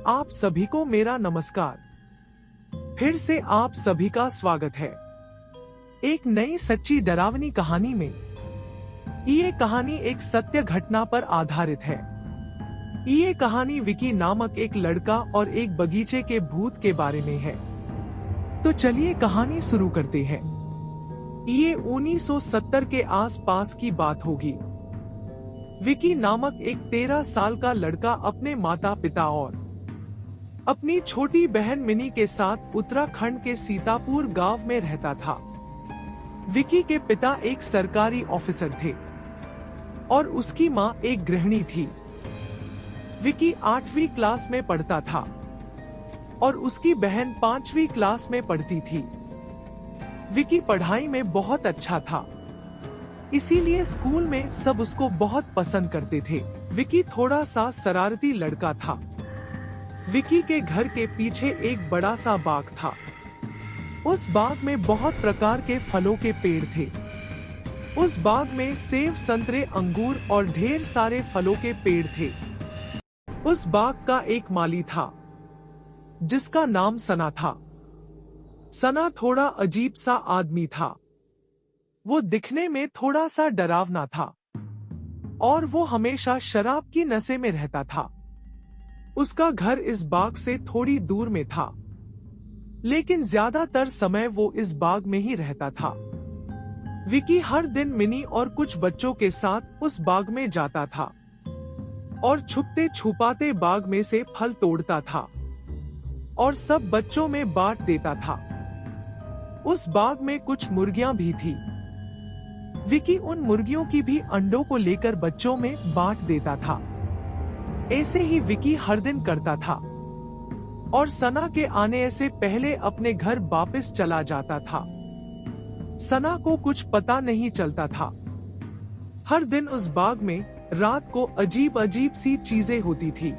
आप सभी को मेरा नमस्कार। फिर से आप सभी का स्वागत है एक नई सच्ची डरावनी कहानी में। ये कहानी एक सत्य घटना पर आधारित है। ये कहानी विकी नामक एक लड़का और एक बगीचे के भूत के बारे में है। तो चलिए कहानी शुरू करते हैं। ये 1970 के आसपास की बात होगी। विकी नामक एक 13 साल का लड़का अपने माता पिता और अपनी छोटी बहन मिनी के साथ उत्तराखंड के सीतापुर गांव में रहता था। विकी के पिता एक सरकारी ऑफिसर थे और उसकी मां एक गृहिणी थी। विकी 8वीं क्लास में पढ़ता था और उसकी बहन 5वीं क्लास में पढ़ती थी। विकी पढ़ाई में बहुत अच्छा था, इसीलिए स्कूल में सब उसको बहुत पसंद करते थे। विकी थोड़ा सा शरारती लड़का था। विकी के घर के पीछे एक बड़ा सा बाग था। उस बाग में बहुत प्रकार के फलों के पेड़ थे। उस बाग में सेब, संतरे, अंगूर और ढेर सारे फलों के पेड़ थे। उस बाग का एक माली था जिसका नाम सना था। सना थोड़ा अजीब सा आदमी था। वो दिखने में थोड़ा सा डरावना था और वो हमेशा शराब की नशे में रहता था। उसका घर इस बाग से थोड़ी दूर में था, लेकिन ज्यादातर समय वो इस बाग में ही रहता था। विकी हर दिन मिनी और कुछ बच्चों के साथ उस बाग में जाता था और छुपते छुपाते बाग में से फल तोड़ता था और सब बच्चों में बांट देता था। उस बाग में कुछ मुर्गियां भी थी। विकी उन मुर्गियों की भी अंडों को लेकर बच्चों में बांट देता था। ऐसे ही विकी हर दिन करता था और सना के आने से पहले अपने घर वापस चला जाता था। सना को कुछ पता नहीं चलता था। हर दिन उस बाग में रात को अजीब अजीब सी चीजें होती थी।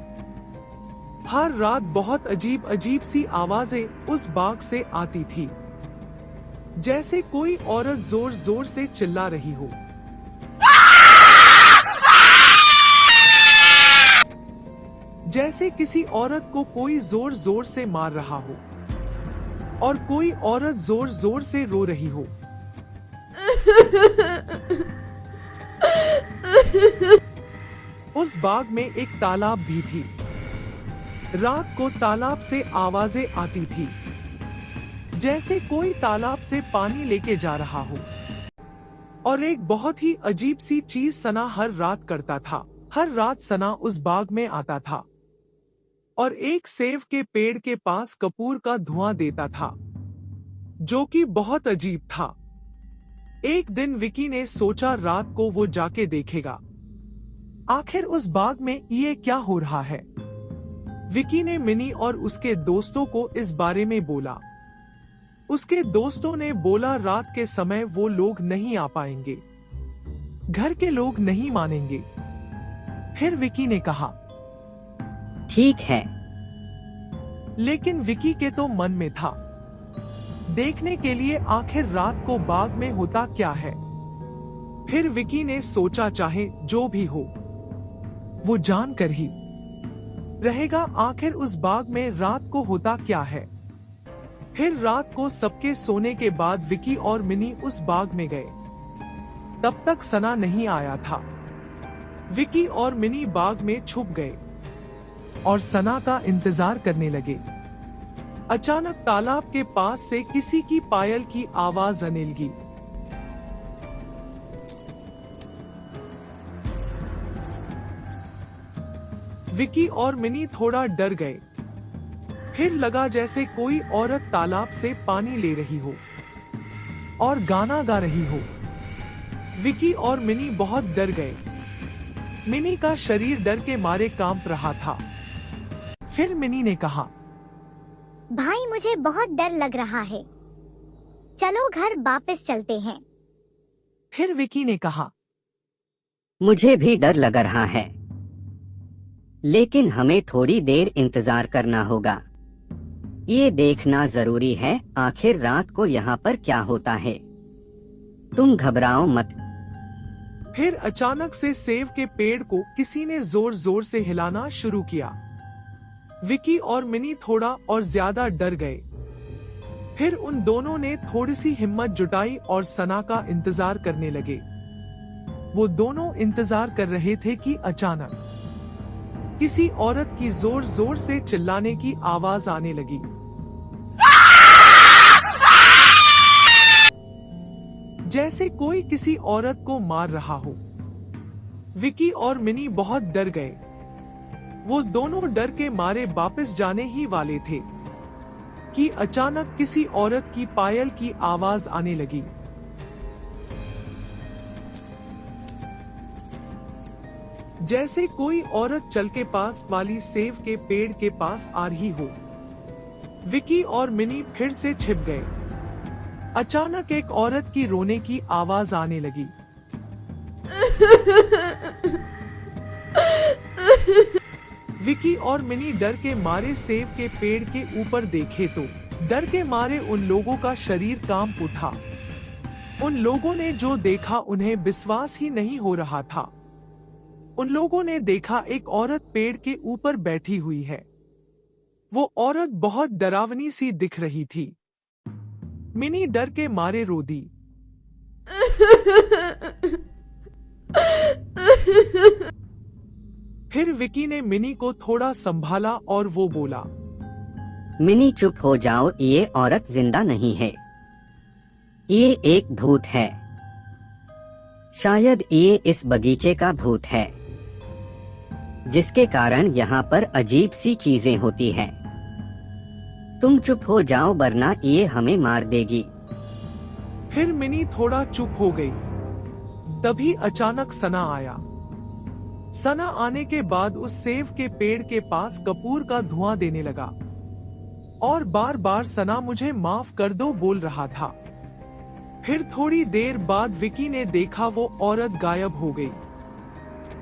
हर रात बहुत अजीब अजीब सी आवाजें उस बाग से आती थी, जैसे कोई औरत जोर जोर से चिल्ला रही हो, जैसे किसी औरत को कोई जोर जोर से मार रहा हो और कोई औरत जोर जोर से रो रही हो। उस बाग में एक तालाब भी थी। रात को तालाब से आवाजें आती थी, जैसे कोई तालाब से पानी लेके जा रहा हो। और एक बहुत ही अजीब सी चीज सना हर रात करता था। हर रात सना उस बाग में आता था और एक सेब के पेड़ के पास कपूर का धुआं देता था, जो कि बहुत अजीब था। एक दिन विकी ने सोचा रात को वो जाके देखेगा आखिर उस बाग में ये क्या हो रहा है। विकी ने मिनी और उसके दोस्तों को इस बारे में बोला। उसके दोस्तों ने बोला रात के समय वो लोग नहीं आ पाएंगे, घर के लोग नहीं मानेंगे। फिर विकी ने कहा ठीक है, लेकिन विकी के तो मन में था देखने के लिए आखिर रात को बाग में होता क्या है। फिर विकी ने सोचा चाहे जो भी हो वो जानकर ही रहेगा आखिर उस बाग में रात को होता क्या है। फिर रात को सबके सोने के बाद विकी और मिनी उस बाग में गए। तब तक सना नहीं आया था। विकी और मिनी बाग में छुप गए और सना का इंतजार करने लगे। अचानक तालाब के पास से किसी की पायल की आवाज आने लगी। विकी और मिनी थोड़ा डर गए। फिर लगा जैसे कोई औरत तालाब से पानी ले रही हो और गाना गा रही हो। विकी और मिनी बहुत डर गए। मिनी का शरीर डर के मारे कांप रहा था। फिर मिनी ने कहा, भाई मुझे बहुत डर लग रहा है, चलो घर वापस चलते हैं। फिर विकी ने कहा, मुझे भी डर लग रहा है, लेकिन हमें थोड़ी देर इंतजार करना होगा। ये देखना जरूरी है आखिर रात को यहाँ पर क्या होता है। तुम घबराओ मत। फिर अचानक से सेब के पेड़ को किसी ने जोर जोर से हिलाना शुरू किया। विकी और मिनी थोड़ा और ज्यादा डर गए। फिर उन दोनों ने थोड़ी सी हिम्मत जुटाई और सना का इंतजार करने लगे। वो दोनों इंतजार कर रहे थे कि अचानक किसी औरत की जोर जोर से चिल्लाने की आवाज आने लगी। जैसे कोई किसी औरत को मार रहा हो। विकी और मिनी बहुत डर गए। वो दोनों डर के मारे वापस जाने ही वाले थे कि अचानक किसी औरत की पायल की आवाज आने लगी। जैसे कोई औरत चल के पास वाली सेब के पेड़ के पास आ रही हो। विकी और मिनी फिर से छिप गए। अचानक एक औरत की रोने की आवाज आने लगी। विकी और मिनी डर के मारे सेब के पेड़ के ऊपर देखे तो डर के मारे उन लोगों का शरीर कांप उठा। उन लोगों ने जो देखा उन्हें विश्वास ही नहीं हो रहा था। उन लोगों ने देखा एक औरत पेड़ के ऊपर बैठी हुई है। वो औरत बहुत डरावनी सी दिख रही थी। मिनी डर के मारे रो दी। फिर विकी ने मिनी को थोड़ा संभाला और वो बोला, मिनी चुप हो जाओ, ये औरत जिंदा नहीं है, ये एक भूत है। शायद ये इस बगीचे का भूत है, जिसके कारण यहाँ पर अजीब सी चीजें होती हैं। तुम चुप हो जाओ वरना ये हमें मार देगी। फिर मिनी थोड़ा चुप हो गई। तभी अचानक सना आया। सना आने के बाद उस सेब के पेड़ के पास कपूर का धुआं देने लगा और बार बार सना मुझे माफ कर दो बोल रहा था। फिर थोड़ी देर बाद विकी ने देखा वो औरत गायब हो गई।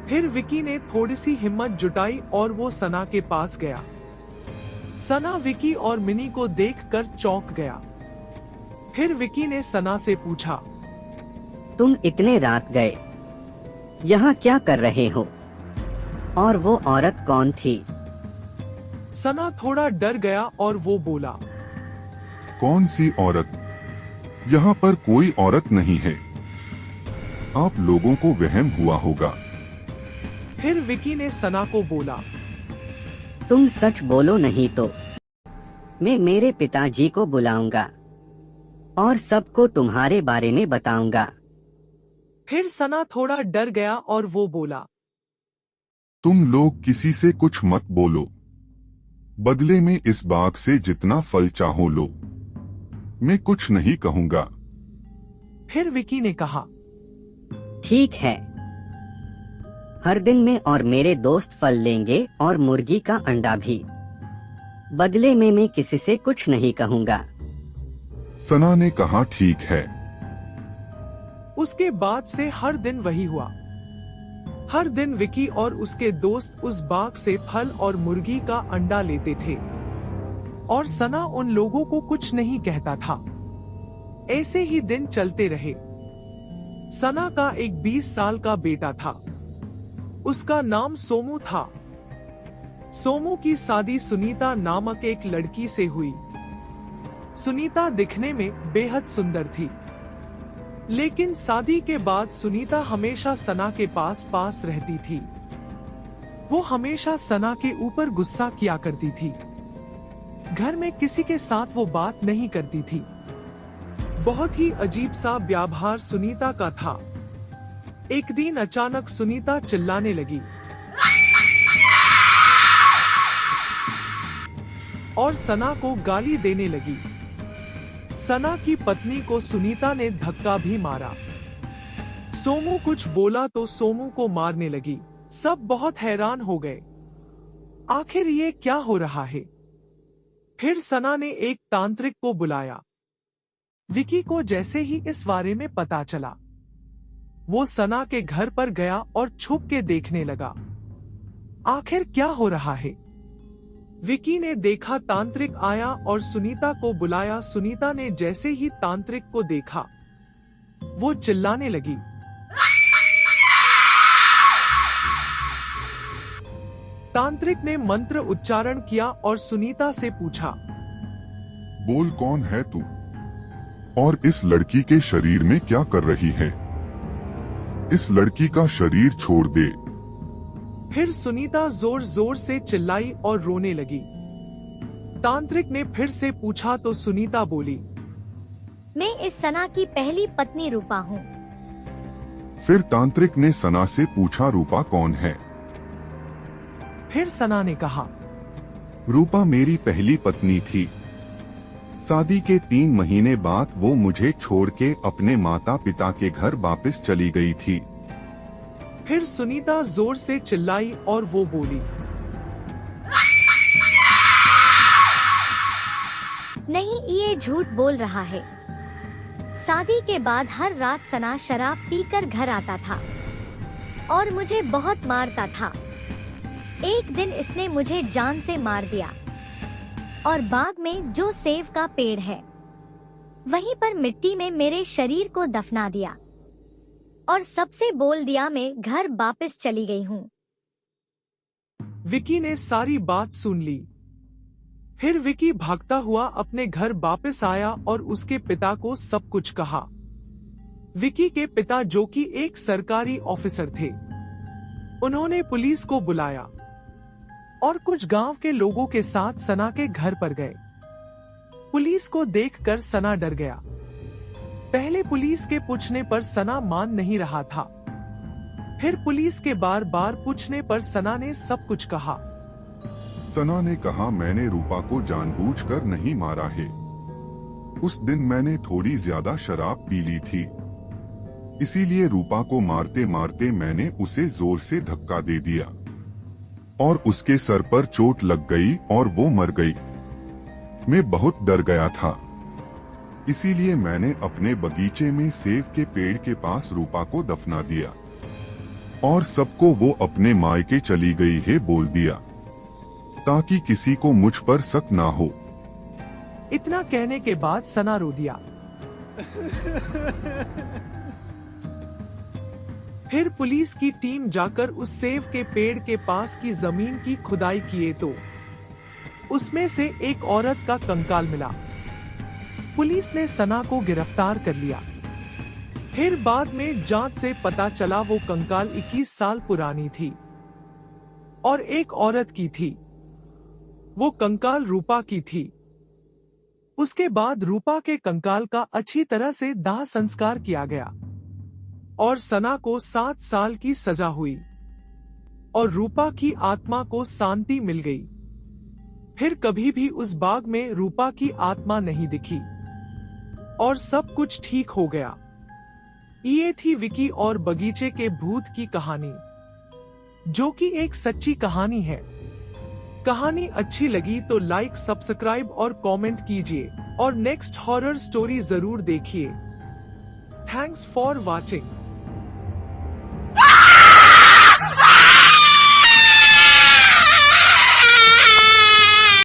फिर विकी ने थोड़ी सी हिम्मत जुटाई और वो सना के पास गया। सना विकी और मिनी को देखकर चौंक गया। फिर विकी ने सना से पूछा, तुम इतने रात गए, यहाँ क्या कर रहे हो? और वो औरत कौन थी? सना थोड़ा डर गया और वो बोला, कौन सी औरत? यहाँ पर कोई औरत नहीं है, आप लोगों को वहम हुआ होगा। फिर विकी ने सना को बोला, तुम सच बोलो नहीं तो मैं मेरे पिताजी को बुलाऊंगा और सबको तुम्हारे बारे में बताऊंगा। फिर सना थोड़ा डर गया और वो बोला, तुम लोग किसी से कुछ मत बोलो, बदले में इस बाग से जितना फल चाहो लो, मैं कुछ नहीं कहूँगा। फिर विकी ने कहा, ठीक है, हर दिन मैं और मेरे दोस्त फल लेंगे और मुर्गी का अंडा भी, बदले में मैं किसी से कुछ नहीं कहूँगा। सना ने कहा, ठीक है। उसके बाद से हर दिन वही हुआ। हर दिन विकी और उसके दोस्त उस बाग से फल और मुर्गी का अंडा लेते थे और सना उन लोगों को कुछ नहीं कहता था। ऐसे ही दिन चलते रहे। सना का एक 20 साल का बेटा था। उसका नाम सोमू था। सोमू की शादी सुनीता नामक एक लड़की से हुई। सुनीता दिखने में बेहद सुंदर थी, लेकिन शादी के बाद सुनीता हमेशा सना के पास रहती थी। वो हमेशा सना के ऊपर गुस्सा किया करती थी। घर में किसी के साथ वो बात नहीं करती थी। बहुत ही अजीब सा व्यवहार सुनीता का था। एक दिन अचानक सुनीता चिल्लाने लगी और सना को गाली देने लगी। सना की पत्नी को सुनीता ने धक्का भी मारा। सोमू कुछ बोला तो सोमू को मारने लगी। सब बहुत हैरान हो गए, आखिर ये क्या हो रहा है। फिर सना ने एक तांत्रिक को बुलाया। विकी को जैसे ही इस बारे में पता चला, वो सना के घर पर गया और छुप के देखने लगा, आखिर क्या हो रहा है। विकी ने देखा तांत्रिक आया और सुनीता को बुलाया। सुनीता ने जैसे ही तांत्रिक को देखा, वो चिल्लाने लगी, तांत्रिक ने मंत्र उच्चारण किया और सुनीता से पूछा, बोल कौन है तू और इस लड़की के शरीर में क्या कर रही है? इस लड़की का शरीर छोड़ दे। फिर सुनीता जोर जोर से चिल्लाई और रोने लगी। तांत्रिक ने फिर से पूछा तो सुनीता बोली, मैं इस सना की पहली पत्नी रूपा हूँ। फिर तांत्रिक ने सना से पूछा, रूपा कौन है? फिर सना ने कहा, रूपा मेरी पहली पत्नी थी। शादी के 3 महीने बाद वो मुझे छोड़ के अपने माता पिता के घर वापस चली गई थी। फिर सुनीता जोर से चिल्लाई और वो बोली, नहीं, ये झूठ बोल रहा है। शादी के बाद हर रात सना शराब पीकर घर आता था और मुझे बहुत मारता था। एक दिन इसने मुझे जान से मार दिया और बाग में जो सेव का पेड़ है वहीं पर मिट्टी में मेरे शरीर को दफना दिया और सबसे बोल दिया मैं घर वापस चली गई हूँ। विकी ने सारी बात सुन ली। फिर विकी भागता हुआ अपने घर वापस आया और उसके पिता को सब कुछ कहा। विकी के पिता, जो कि एक सरकारी ऑफिसर थे, उन्होंने पुलिस को बुलाया और कुछ गांव के लोगों के साथ सना के घर पर गए। पुलिस को देखकर सना डर गया। पहले पुलिस के पूछने पर सना मान नहीं रहा था। फिर पुलिस के बार बार पूछने पर सना ने सब कुछ कहा। सना ने कहा, मैंने रूपा को जानबूझकर नहीं मारा है। उस दिन मैंने थोड़ी ज्यादा शराब पी ली थी, इसीलिए रूपा को मारते मारते मैंने उसे जोर से धक्का दे दिया और उसके सर पर चोट लग गई और वो मर गई। मैं बहुत डर गया था, इसीलिए मैंने अपने बगीचे में सेब के पेड़ के पास रूपा को दफना दिया और सबको वो अपने मायके चली गई है बोल दिया, ताकि किसी को मुझ पर शक ना हो। इतना कहने के बाद सना रो दिया। फिर पुलिस की टीम जाकर उस सेब के पेड़ के पास की जमीन की खुदाई किए तो उसमें से एक औरत का कंकाल मिला। पुलिस ने सना को गिरफ्तार कर लिया। फिर बाद में जांच से पता चला वो कंकाल 21 साल पुरानी थी और एक औरत की थी। वो कंकाल रूपा की थी। उसके बाद रूपा के कंकाल का अच्छी तरह से दाह संस्कार किया गया और सना को 7 साल की सजा हुई और रूपा की आत्मा को शांति मिल गई। फिर कभी भी उस बाग में रूपा की आत्मा नहीं दिखी और सब कुछ ठीक हो गया। ये थी विकी और बगीचे के भूत की कहानी, जो कि एक सच्ची कहानी है। कहानी अच्छी लगी तो लाइक, सब्सक्राइब और कमेंट कीजिए और नेक्स्ट हॉरर स्टोरी जरूर देखिए। Thanks for watching.